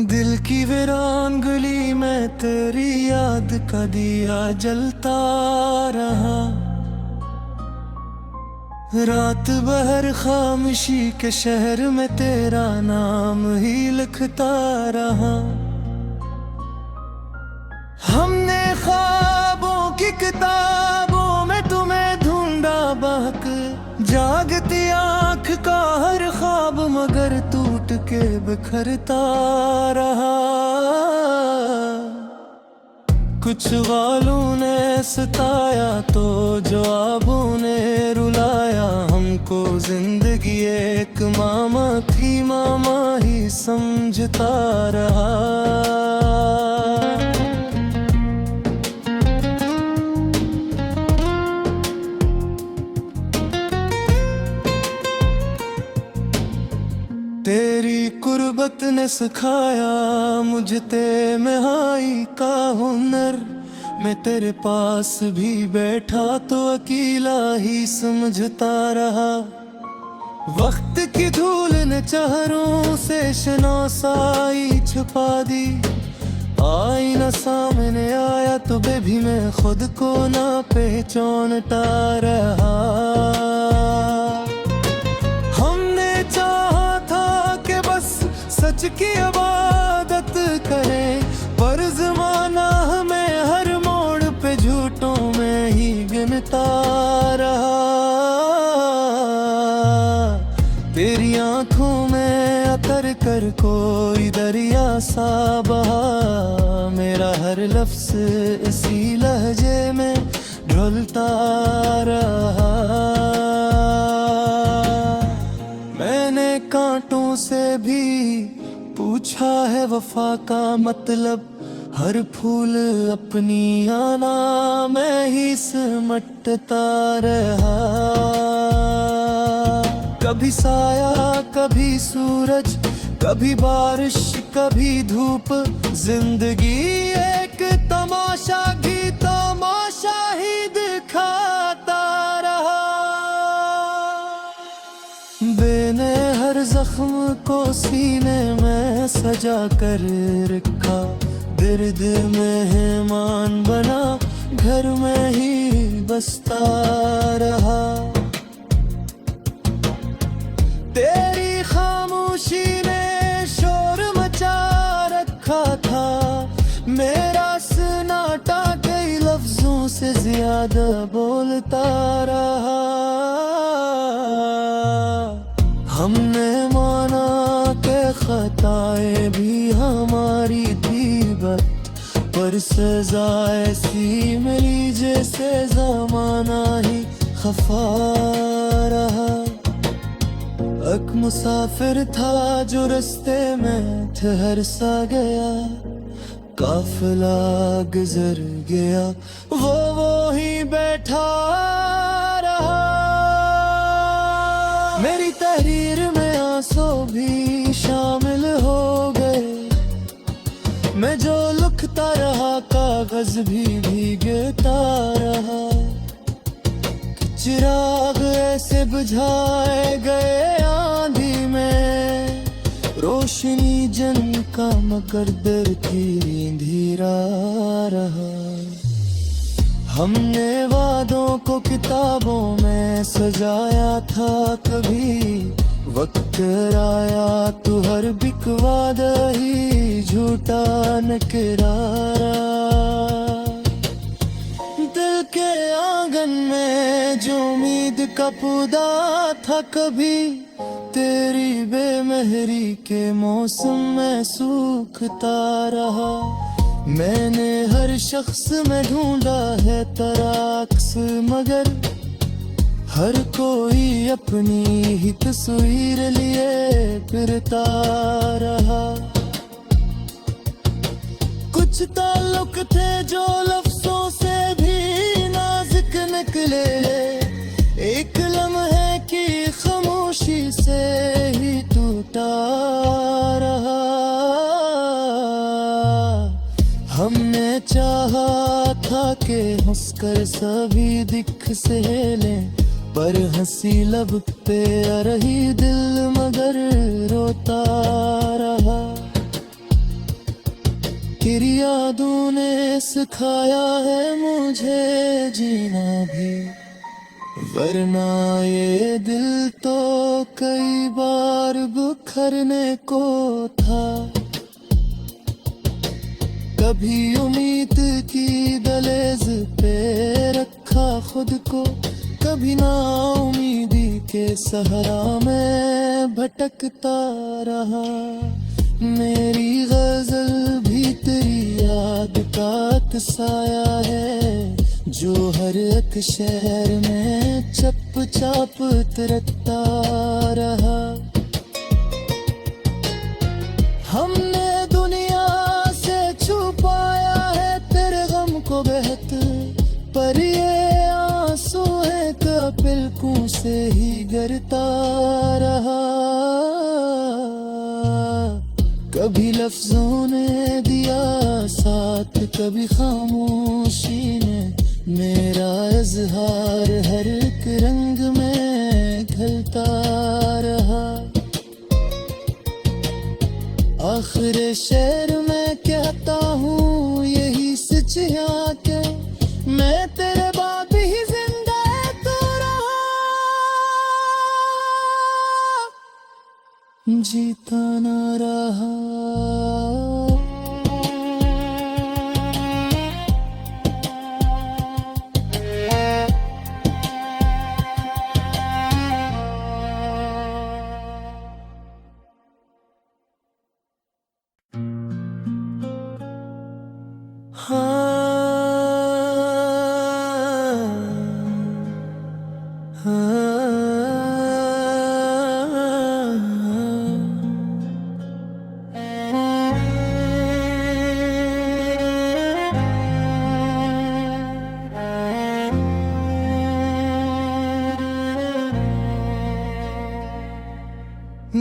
दिल की वीरान गली में तेरी याद का दिया जलता रहा। रात भर खामोशी के शहर में तेरा नाम ही लिखता रहा। हमने ख्वाबों की किताबों में तुम्हें ढूंढा बहक, जागती आँख का हर ख्वाब मगर टूट के बिखरता रहा। कुछ वालों ने सताया तो जवाबों ने रुलाया। हमको जिंदगी एक मामा थी, मामा ही समझता रहा। तेरी कुर्बत ने सिखाया मुझे तन्हाई का हुनर। मैं तेरे पास भी बैठा तो अकेला ही समझता रहा। वक्त की धूल ने चेहरों से शनासाई छुपा दी। आईना सामने आया तो भी मैं खुद को ना पहचानता रहा। सच की इबादत करें पर ज़माना हमें हर मोड़ पे झूठों में ही गिनता रहा। तेरी आंखों में उतर कर कोई दरिया सा बहा। मेरा हर लफ्ज़ इसी लहजे में ढलता रहा। मैंने कांटों से भी पूछा है वफा का मतलब। हर फूल अपनी आना मैं ही सिमटता रहा। कभी साया कभी सूरज, कभी बारिश कभी धूप। जिंदगी एक तमाशा की तमाशा ही दिखाता रहा। मैंने हर जख्म को सीने में सजा कर रखा। दर्द मेहमान बना घर में ही बसता रहा। तेरी खामोशी ने शोर मचा रखा था। मेरा सन्नाटा कई लफ्जों से ज्यादा बोलता रहा। हमने माना के खताएं भी हमारी थी पर सजा ऐसी मिली जैसे ज़माना ही खफा रहा। एक मुसाफिर था जो रास्ते में ठहर सा गया। काफिला गुजर गया वो ही बैठा रहा। मेरी तहरीर में आंसू भी शामिल हो गए। मैं जो लिखता रहा कागज भी भीगता रहा। चिराग ऐसे बुझाए गए आंधी में, रोशनी जन का मगर दर की अंधेरा रहा। हमने वादों को किताबों में सजाया था कभी। वक्त आया तो हर बिकवाद ही झूठा नकरारा। दिल के आंगन में जो उम्मीद का पौधा था कभी, तेरी बेमहरी के मौसम में सूखता रहा। मैंने हर शख्स में ढूंढा है तराक्स मगर हर कोई अपनी ही तस्वीर लिए फिरता रहा। कुछ ताल्लुक थे जो लफ्जों से भी नाजुक हमने चाहा था कि हंसकर सभी दिख से लें, पर हंसी लब पे आ रही दिल मगर रोता रहा। फिर यादों ने सिखाया है मुझे जीना भी, वरना ये दिल तो कई बार बिखरने को था। कभी उम्मीद की दहलीज पे रखा खुद को, कभी ना उम्मीदी के सहारा में भटकता रहा। मेरी गजल भी तेरी याद का साया है, जो हर एक शहर में चप चाप तिरकता रहा। हमने दुनिया से छुपाया है तेरे गम को बहत, पर ये आंसू है पलकों से ही गिरता रहा। कभी लफ्जों ने दिया साथ, कभी खामोशी ने मेरा इजहार हर एक रंग में ढलता रहा। आखिर शेर मैं कहता हूँ यही सच है कि मैं तेरे बाद ही जिंदा तो रहा, जीता ना रहा।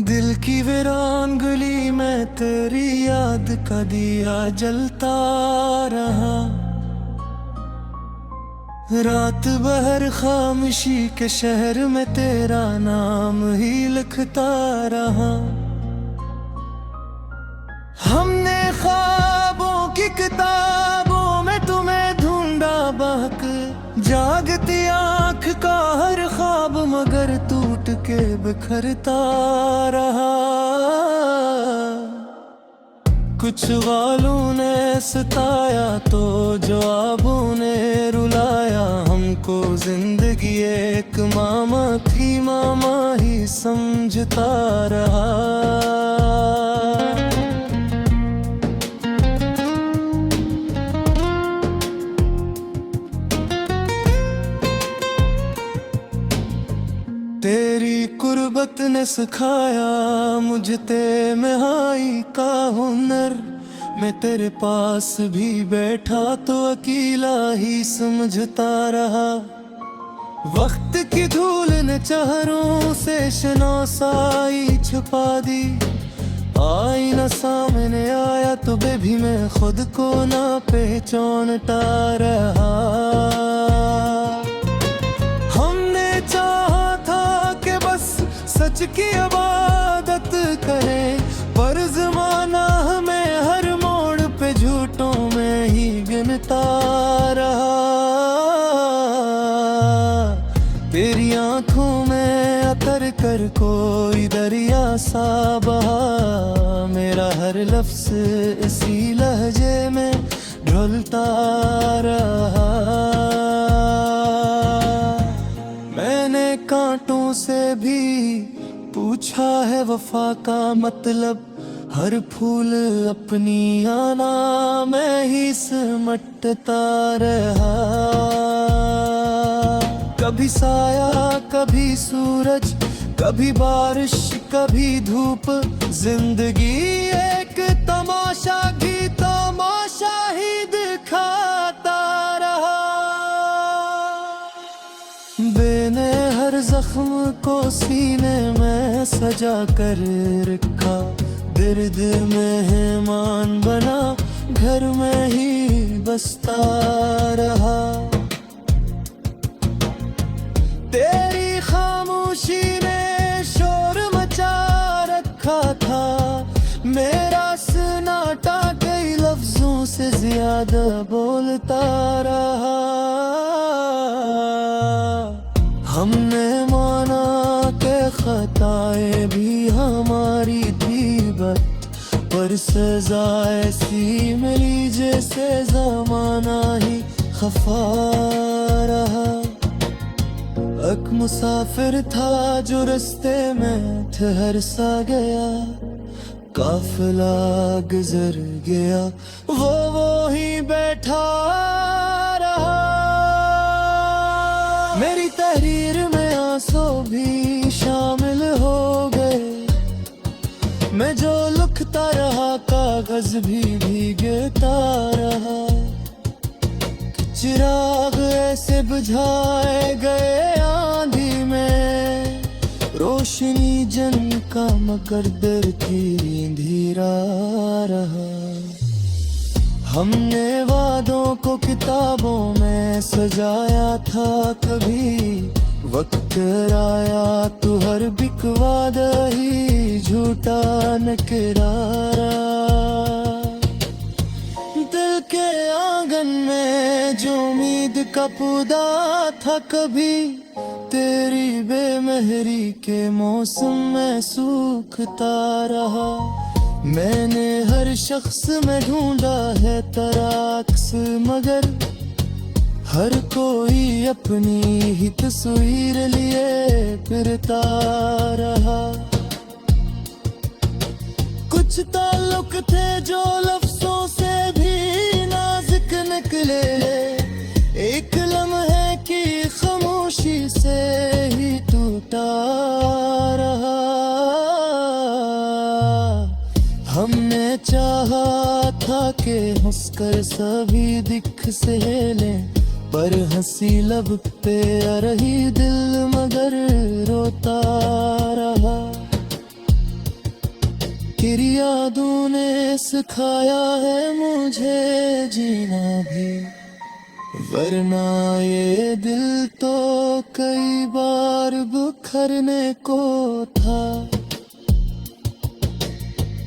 दिल की वीरान गली में तेरी याद का दिया जलता रहा। रात भर खामोशी के शहर में तेरा नाम ही लिखता रहा। हमने ख्वाबों की किताबों में तुम्हें ढूंढा बहक, जागती आंख का हर ख्वाब मगर टूट के बिखरता रहा। कुछ गालों ने सताया तो जवाबों ने रुलाया हमको। जिंदगी एक मामा थी, मामा ही समझता रहा। तेरी कुर्बत ने सिखाया मुझे तन्हाई का हुनर। मैं तेरे पास भी बैठा तो अकेला ही समझता रहा। वक्त की धूल ने चेहरों से शनासाई छुपा दी। आईना सामने आया तो बेबी मैं खुद को ना पहचानता रहा। सच की इबादत करें, पर ज़माना हमें हर मोड़ पे झूठों में ही गिनता रहा। तेरी आंखों में अतर कर कोई दरिया सा बहा। मेरा हर लफ्ज़ इसी लहजे में ढलता रहा। मैंने कांटों से भी पूछा है वफा का मतलब, हर फूल अपनी आना मैं ही सिमटता रहा। कभी साया कभी सूरज, कभी बारिश कभी धूप, जिंदगी एक तमाशा की तमाशा ही दिखाता रहा। मैंने हर जख्म को सीने में सजा कर रखा। दर्द मेहमान बना घर में ही बसता रहा। तेरी खामोशी ने शोर मचा रखा था, मेरा सन्नाटा कई लफ्जों से ज्यादा बोलता रहा। हमने माना के खताएं भी हमारी थी बट, पर सजा ऐसी मिली जैसे जमाना ही खफा रहा। एक मुसाफिर था जो रास्ते में ठहर सा गया, काफिला गुजर गया वो ही बैठा रहा। मेरी तहरीर में आंसू भी शामिल हो गए, मैं जो लिखता रहा कागज भी भीगता रहा। चिराग ऐसे बुझाए गए आंधी में, रोशनी जन का मगर दर की अंधेरा रहा। हमने वादों को किताबों में सजाया था, कभी वक्त आया तो हर बिक वादा ही झूठा नकरारा। दिल के आंगन में जो उम्मीद का पौधा था, कभी तेरी बेमहरी के मौसम में सूखता रहा। मैंने हर शख्स में ढूंढा है तराक्स, मगर हर कोई अपनी ही तस्वीर लिए फिरता रहा। कुछ ताल्लुक थे जो लफ्जों से भी नाजुक निकले, एक लम्हे की खामोशी से ही टूटा रहा। हमने चाहा था कि हंसकर सभी दिख सहेलें, पर हंसी लब पे आ रही दिल मगर रोता रहा। तेरी यादों ने सिखाया है मुझे जीना भी, वरना ये दिल तो कई बार बिखरने को था।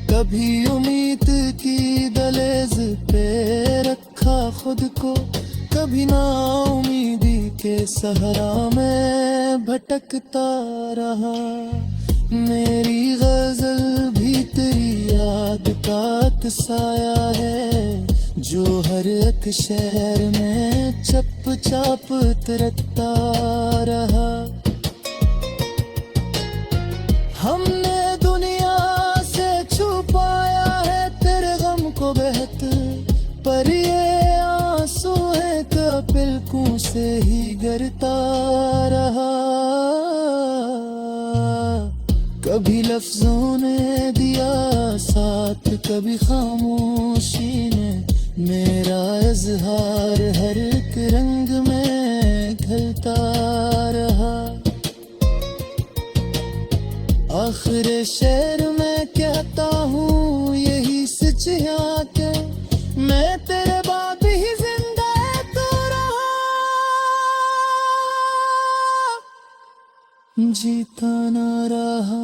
कभी उम्मीद की दहलीज पे रखा खुद को, कभी ना उम्मीदी के सहारा में भटकता रहा। मेरी गजल भी तेरी याद का साया है, जो हर एक शहर में चप चाप तरता रहा। हमने दुनिया से छुपाया है तेरे गम को बहत, पर ये आंसू है पलकों से ही गिरता रहा। कभी लफ्जों ने दिया साथ, कभी खामोशी ने मेरा इजहार हर एक रंग में ढलता रहा। आखिर शेर मैं कहता हूँ यही सच यहाँ के, मैं तेरे बाद ही जिंदा तो रहा, जीता ना रहा।